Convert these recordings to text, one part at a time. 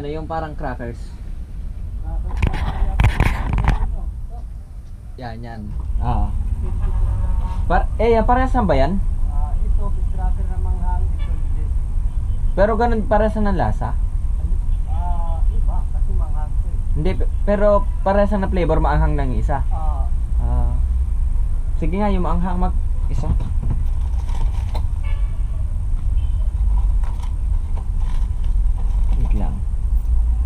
ano, yung parang crackers. Yan. Ah. Yan parehas na ba yan? Ito, cracker na manghang, ito hindi. Pero ganun parehas na ng lasa? Iba, kasi manghang ito eh. Hindi, pero parehas na flavor, maanghang ng isa. Sige nga, yung maanghang mag-isa. Wait lang.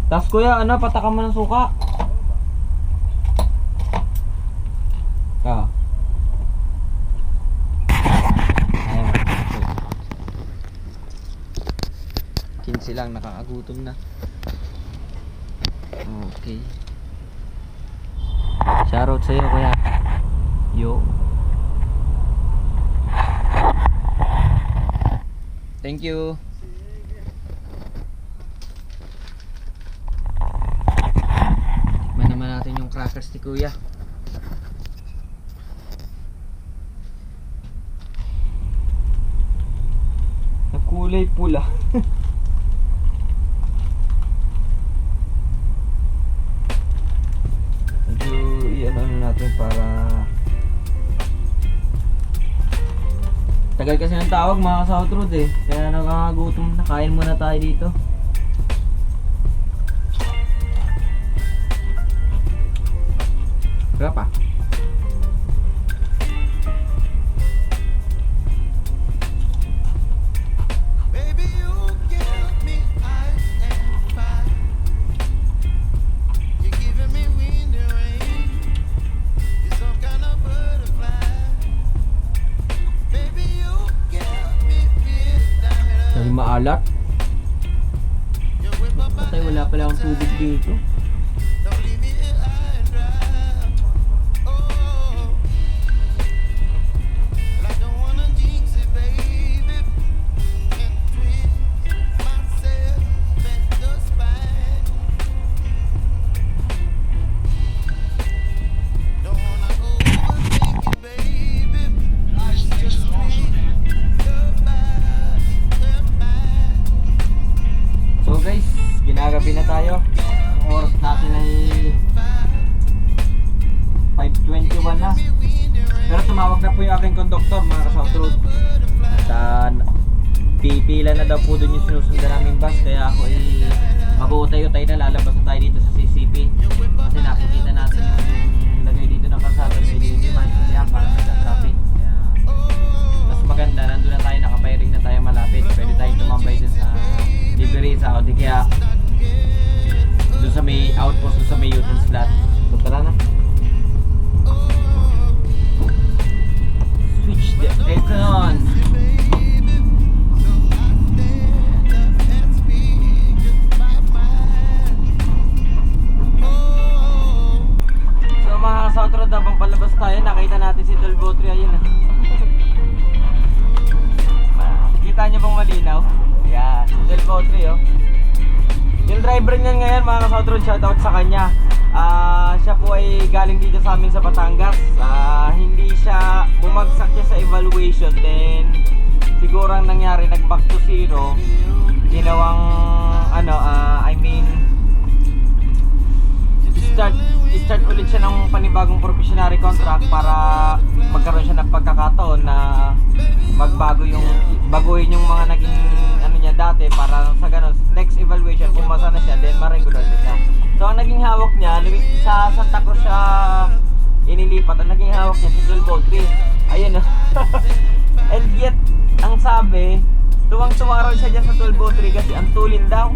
Tapos kuya, ano, patakam mo ng suka. Ayan. 15 lang, nakakagutom na. Okay. Shoutout sa'yo kuya. Yo. Thank you. Tikman naman natin yung crackers ni kuya. Kulay pula. Medyo i-ano natin para tagal kasi ng tawag mga ka-South Road eh. Kaya nakakagutom na. Kain muna tayo dito. Berapa? Maalat. Patay, wala pala akong tubig dito. Ginagabi na tayo. Ang oras natin ay 5:21 na. Pero tumawag na po yung aking conductor mga ka-South Road. At pipila na daw po dun yung sinusundan namin bus. Kaya ako ay mag-uutay-utay na, lalabas na tayo dito sa CCP. Kasi nakikita natin yung lagay dito ng kalsada. May dinidiman kaya para nagka-traffic. Kaya mas maganda, nandun na tayo, nakapiring na tayo malapit. Pwede tayong tumambay dun sa Liberisa o di kaya doon sa may outpost, doon sa may U-turn slot. So tara na. Switch the icon. So mga South Road, habang palabas tayo, nakita natin si Tulbotri. Ayun na. Kita nyo bang malinaw? Yan, si Tulbotri oh. Yung driver niyan ngayon mga ka-South Road, shoutout sa kanya. Siya po ay galing dito sa amin sa Batangas. Hindi siya, bumagsak siya sa evaluation. Then siguro ang nangyari, nag back to zero. Ginawang start ulit siya ng panibagong probationary contract para magkaroon siya ng pagkakataon na baguhin yung mga naging niya dati, para sa ganun next evaluation pumasa na siya, then ma-regular na siya. So ang naging hawak niya sa Santa Cruz siya inilipat. Ang naging hawak niya si Tulbotri. Ayun and yet ang sabi, tuwang-tuwa raw siya dyan sa Tulbotri kasi ang tulin daw.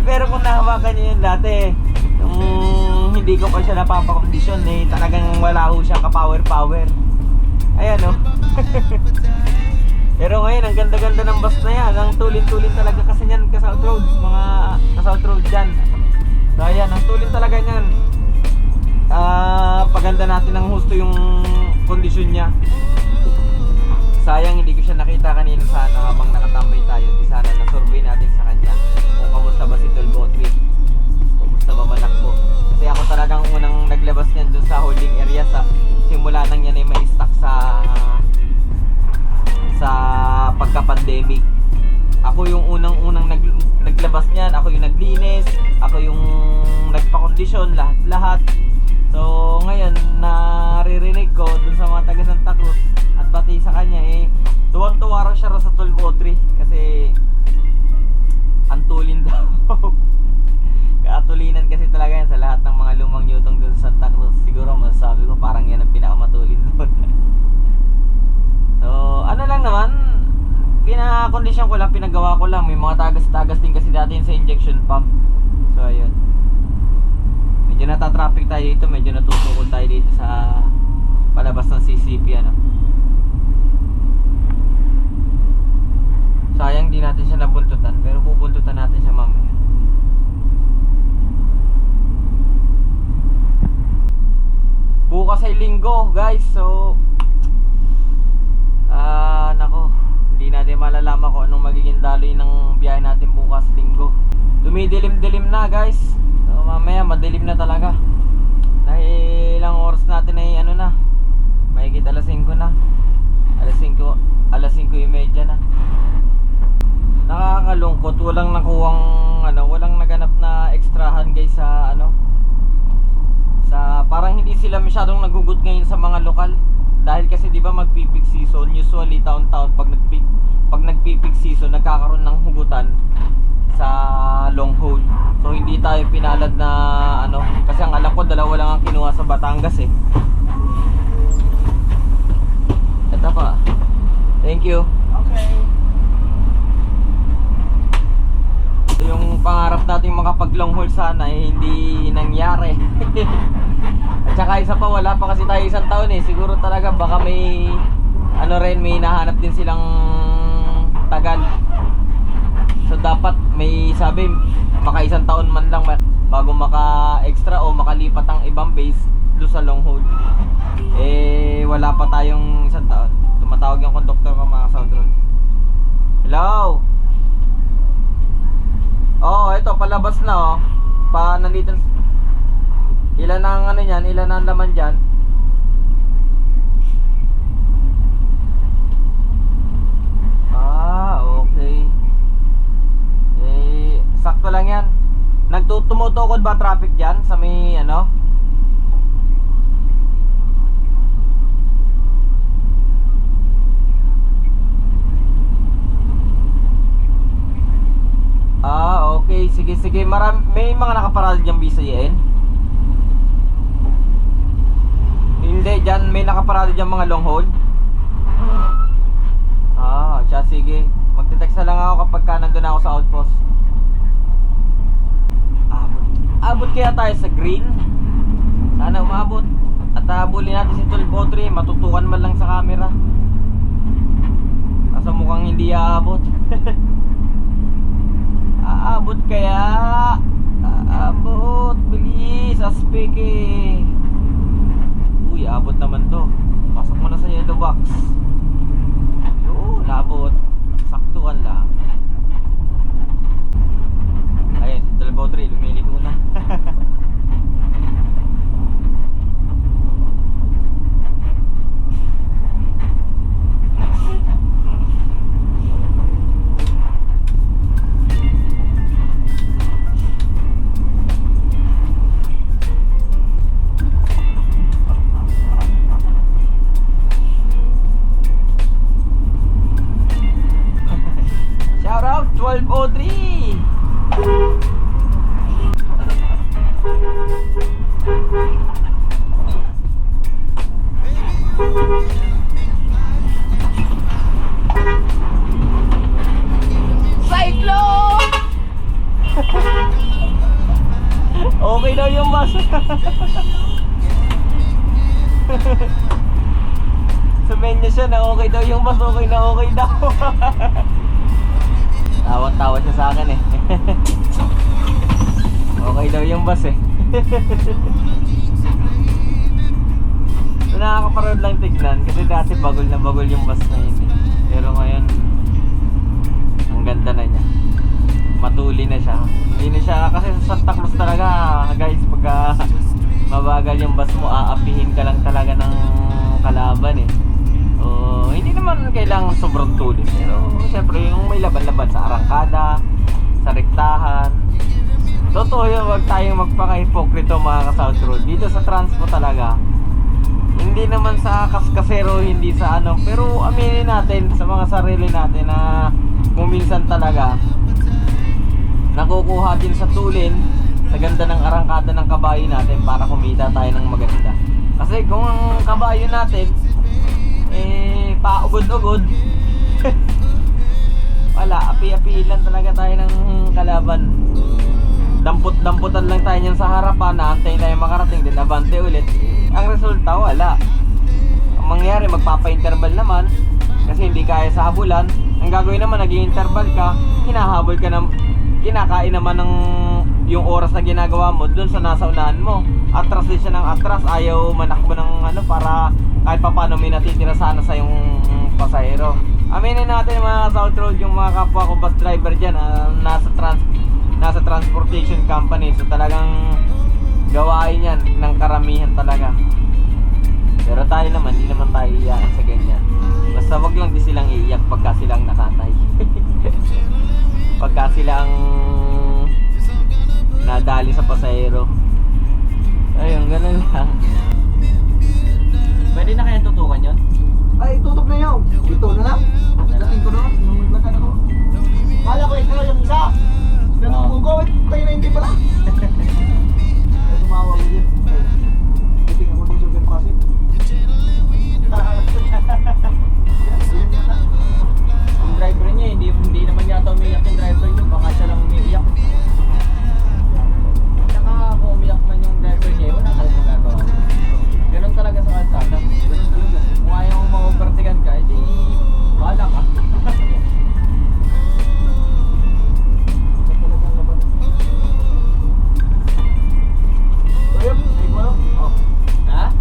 Pero kung nahawakan niya yun dati, hindi ko pa siya napapakondisyon talagang wala ho siya ka-power. Ayan Pero ngayon, ang ganda-ganda ng bus na yan. Ang tulin-tulin talaga kasi yan ka-South Road. Mga ka-South Road dyan. So ayan, ang tulin talaga yan. Paganda natin ng husto yung kondisyon niya. Sayang hindi ko siya nakita kanina sana habang nakatambay tayo. Di sana na-survey natin sa kanya kung kamusta ba si Tulbotri. Kamusta ba manakbo. Kasi ako talagang unang naglabas niyan dun sa holding area. Simula nang yan ay may stock sa pagka-pandemic. Ako yung unang naglabas naglabas niyan, ako yung naglinis, ako yung nagpa-kondisyon, lahat-lahat. So ngayon, naririnig ko dun sa mga taga Santa Cruz at pati sa kanya tuwang-tuwa raw siya sa 1203 kasi antulin daw. Kaatulinan kasi talaga yan sa lahat ng mga lumang yutong dun sa Santa Cruz. Siguro masasabi ko parang yan ang pinakamatulin doon. So ano lang naman, pinakondisyon ko lang, pinagawa ko lang. May mga tagas-tagas din kasi dati sa injection pump. So ayun, medyo natatraffic tayo dito, medyo natutukod tayo dito sa palabas ng CCP ano. Sayang di natin siya nabuntutan, pero bubuntutan natin siya mamaya. Bukas ay linggo guys, so nako, hindi natin malalaman kung anong magiging daloy ng biyahe natin bukas linggo. Dumidilim-dilim na guys, so mamaya madilim na talaga. Dahil ilang oras natin ay ano na, mahigit alas 5 na, alas 5:30 na. Nakakalungkot, walang nakuwang walang naganap na ekstrahan guys sa sa parang hindi sila masyadong nagugut ngayon sa mga lokal. Dahil kasi 'di ba magpipig season, usually taon-taon pag nagpipig season nagkakaroon ng hugutan sa long haul. So hindi tayo pinalad na kasi ang alam ko dalawa lang ang kinuha sa Batangas eh. Ito pa. Thank you. Okay. Yung pangarap nating makapag long haul sana hindi nangyari. At saka isa pa, wala pa kasi tayo isang taon eh. Siguro talaga baka may may nahanap din silang tagal. So dapat may sabi maka isang taon man lang bago maka extra o makalipat ang ibang base do sa long haul. Wala pa tayong isang taon. Tumatawag yung conductor ko mga South Road. Hello. Oh, ito palabas na nandito. Ilan ang niyan? Ilan ang laman diyan? Okay. Sakto lang 'yan. Tumutukod ba traffic diyan sa may Okay, sige. May mga nakaparada diyang BCN? Hindi, dyan may nakaparada diyang mga long haul? Siya, sige. Magte-text na lang ako kapag nandun ako sa outpost. Abot kaya tayo sa green? Sana umabot. At habulin natin si 1203, matutukan man lang sa camera. Kaso mukhang hindi aabot. Aabot kaya? Aabot, bilis, aspeke. Uy, abot naman to. Pasok mo na sa yellow box. Labot. Saktuhan lang. Ayun, si 1203, lumiliko na. Shout out 1203. Cyclone. Okay daw yung bus. Sumenya siya na okay daw yung bus, okay daw. Tawa-tawa siya sa akin eh. Okay daw yung bus eh. So nakakaparod lang tignan kasi dati bagol na bagol yung bus na yun eh. Pero ngayon ang ganda na niya. Matuli na siya. Hindi na siya kasi sa Santa Cruz talaga guys, pagka mabagal yung bus mo, aapihin ka lang talaga ng kalaban eh. Hindi naman kailangan sobrang tulis, pero siyempre yung may laban-laban sa arangkada, sa rektahan, totoo yun, huwag tayong magpaka-hipokrito mga ka-South Road. Dito sa transpo talaga, hindi naman sa kaskasero, hindi sa ano, pero aminin natin sa mga sarili natin na kuminsan talaga nakukuha din sa tulin sa ganda ng arangkada ng kabayo natin para kumita tayo ng maganda. Kasi kung ang kabayo natin paugod-ugod wala, api-apiin lang talaga tayo ng kalaban. Dampot-damputan lang tayo niyan sa harapan, naantayin tayo makarating, din abante ulit. Ang resulta, wala. Ang mangyayari, magpapa-interval naman kasi hindi kaya sa habulan. Ang gagawin naman, nag-i-interval ka, hinahabol ka ng, kinakain naman ng yung oras na ginagawa mo dun sa nasa unahan mo. Atras din siya ng atras, ayaw manakbo ng ano para kahit pa paano may natitira sana sa yung pasahero. Aminin natin mga South Road, yung mga kapwa ko bus driver dyan, nasa transportation company, so talagang gawain yan ng karamihan talaga. Pero tayo naman, hindi naman tayo iiyakan sa ganyan. Basta wag lang di silang iiyak pagka silang nakatay. Pagka silang nadali sa pasahero. Ayun, ganun lang. Pwede na kayang tutukan yun? Ay, tutok na yun. Ito na lang. Dating ko doon. Nung naglakad ako. Kala ko ikaw yung isa. Nanunong ko. Tayo na hindi pala. Ay, tumawag yun. Titing ako ng super passive. Yung driver niya, hindi naman yata umiyak yung driver niya. Baka siya lang umiiyak. Saka kung umiyak man yung driver niya, wala tayong magagawa. Ganun talaga sa kalsada. Ganun talaga. Kung ayaw mong ma-overtaken ka, edi bahala ka. Ayun, ay ko lang. Oh. Ha?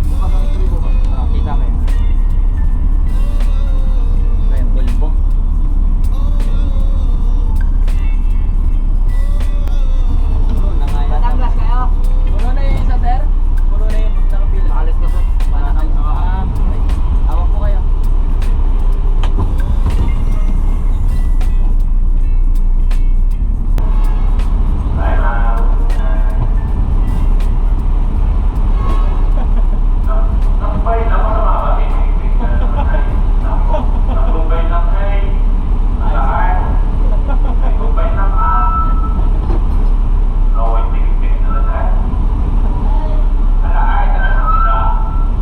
Bukas ang tribo ka. Kita mo yun. May bulbo. Puno na nga yan. Patanglas kayo. Puno na yung isa, sir? Puno na yung nakapila. Nakalis na sir. Panakalis na ka. Hawak po kayo.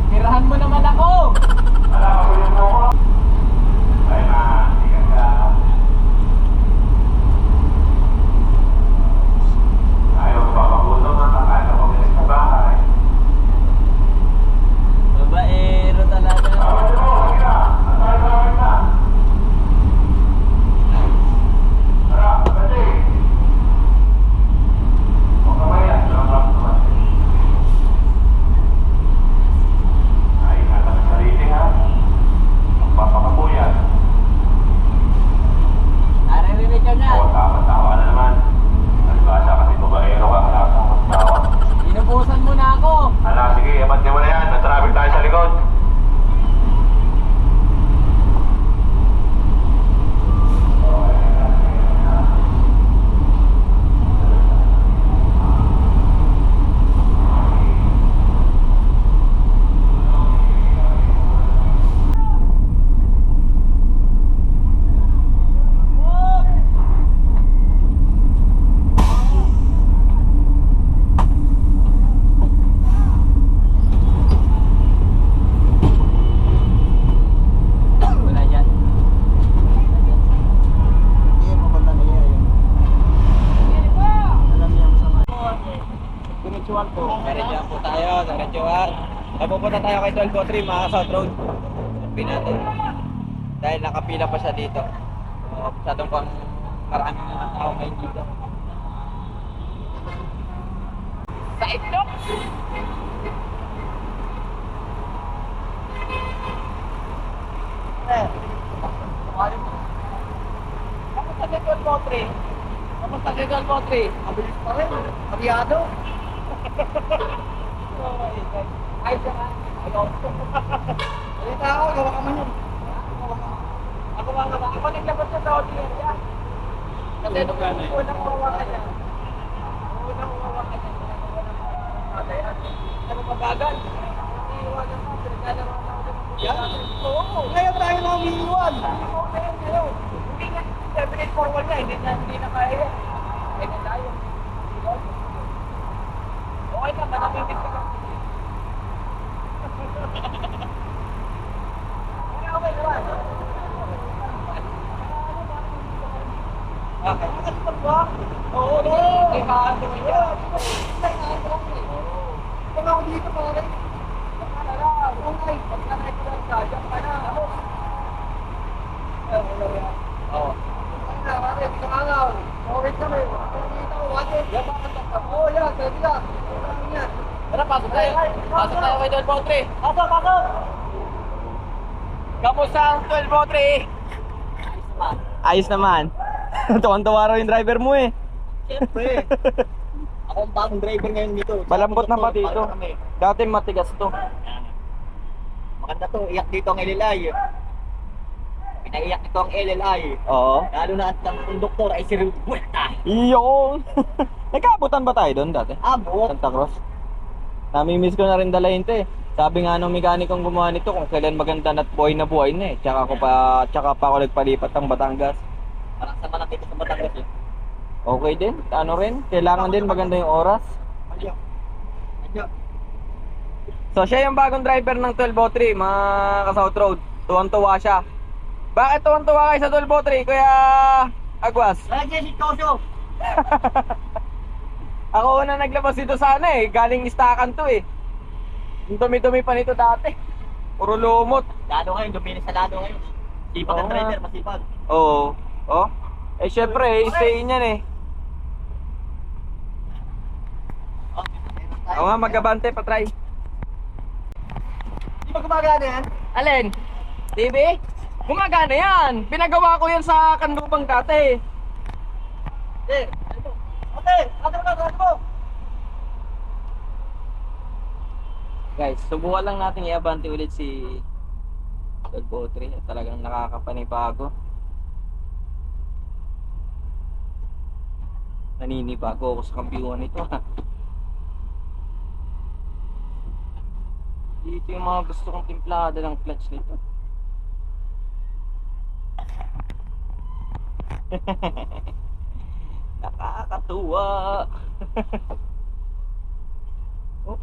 Tirahan mo naman ako! Babaero talaga. Naririnig ka niyan. Inubusan mo na ako. Sige, abante mo na yan. Na-traffic tayo sa likod. Wala dyan. Hindi, mabanda na yan. Alam niya masama. Diretsuhan po. Diretsuhan po tayo, diretsuhan. Pupunta tayo kay 1203 mga South Road. Sabi natin. Dahil nakapila pa siya dito. So, masyadong pang maraming mga tao ngayon dito. Sa itlog! Kamusta si 1203? Kamusta si 1203? Mabilis pa rin. Karyado. Ay, siya nga. Ayaw. Salita ako, gawa ka man yun. Ako nga ako naglabas sa Saudi Arabia. Kasi nung walang mawakan niya. Ano mabagal? Iiwanan mo, pinaglalaro na ako ng Yan? Oo, ngayon tayo na umiiwan. Hindi nga, 7841 nga, hindi na kaya yan. Kaya na tayo. Okay na, manamimit ka ka. Okay naman. Nakakasipag ba? Oo, Hindi ka ano yan. Pag ako dito pare. Oo. Tara, pasok tayo. Pasok tayo kay 1203. Pasok! Kamusta ang 1203? Ayos naman. Tuwan-tuwa raw yung driver mo eh. Siyempre. Ako ang bagong driver ngayon dito. Malambot na ba dito? Para kami. Dati matigas to. Maganda to, iyak dito ang LLI. Pinaiyak nito ang LLI. Oo. Lalo na at ang konduktor ay si Revuelta. Iyon. Nagkaabutan ba tayo doon dati? Abot. Santa Cruz. Namimiss ko na rin dalahin to eh. Sabi nga nung mekanikong gumawa nito kung kailan maganda at buhay na eh. Tsaka pa ako nagpalipat ng Batangas. Parang sama na dito sa Batangas eh. Okay din. Ano rin? Kailangan din maganda yung oras. Adyo. So siya yung bagong driver ng 1203 mga ka-South Road. Tuwang-tuwa siya. Bakit tuwang-tuwa kayo sa 1203 Kuya Agwas? Lagi si Tosyo. Ako una naglabas dito sana eh. Galing istakan to eh. Yung dumi-dumi pa nito dati. Puro lumot. Lalo ngayon, dumili sa lalo ngayon. Sipag Oo ang nga. driver, masipag. Oo. Oh. Eh syempre, stay niyan eh. Oo nga, magabante pa try. Di ba gumagana yan? Alin? TV? Gumagana yan. Pinagawa ko yan sa Kanlubang dati. Ate mo! Guys, subukan lang natin i-abante ulit si 1203. Talagang nakakapanibago. Naninibago ako sa kampiyon nito. Dito yung mga gusto kong timplada ng clutch nito. Nakakatuwa. Oh.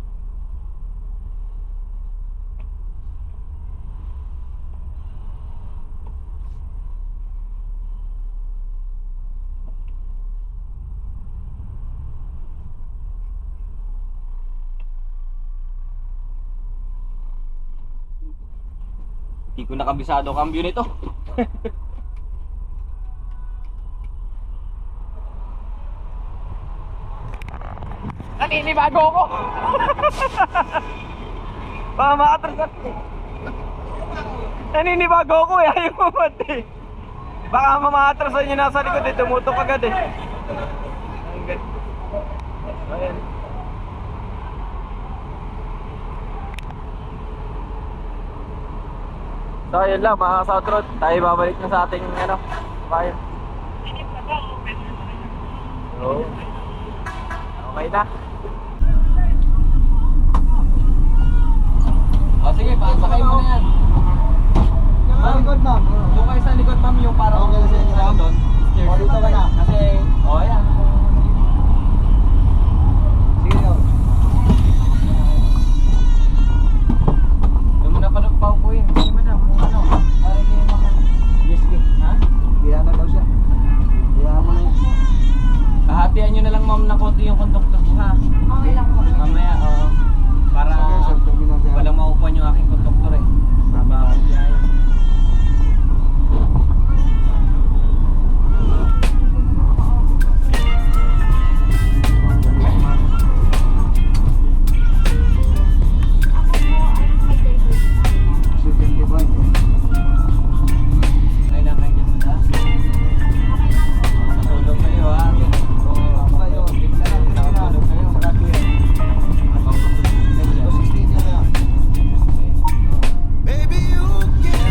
Hindi ko nakabisado ang cambio nito. Naninibago ako. Baka makatras ako. Naninibago ako eh. Ayaw mo mati. Baka mamatrasan nyo nasa likod eh. Tumutok agad eh. Ayan. So ayun lang mga South Road. Tayo babalik na sa ating ano, bayan. So, okay na. O sige, pasakay mo na yan. Sa likod, ma'am. Doon kayo sa likod ma'am yung parang Okay na sa inyo, ma'am? doon. Stairs. O, dito ka na. Kasi, yan. Sige yun. Doon mo na paupuin. Sige madam, kung ano. Para kayo Yes, sige. Ha? Kaya na daw siya. Kaya mo na yun. Hahatian nyo na lang ma'am na konti yung konduktor ko ha. Okay lang po. Mamaya, oo. Para Okay, sir. Terminal siya. walang maupuan yung aking konduktor eh. Baba ako dyan. Ay lang kayo dyan madam. Matulog kayo ha. Matulog kayo. Baby, you can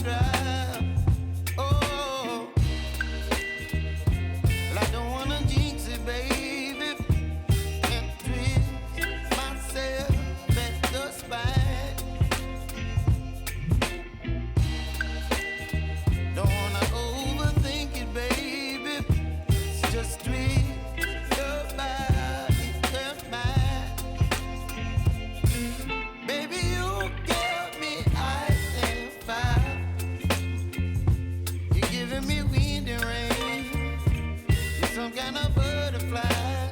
drive. Oh, well, I don't wanna jinx it, baby, and twist myself at the spine. Don't wanna overthink it, baby. It's just twist your body and mine. Baby, you give me ice and fire. You're giving me wind and rain. You're some kind of butterfly.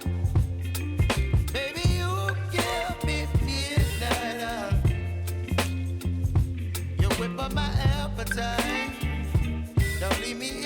Baby, you give me midnight. You whip up my appetite. Don't leave me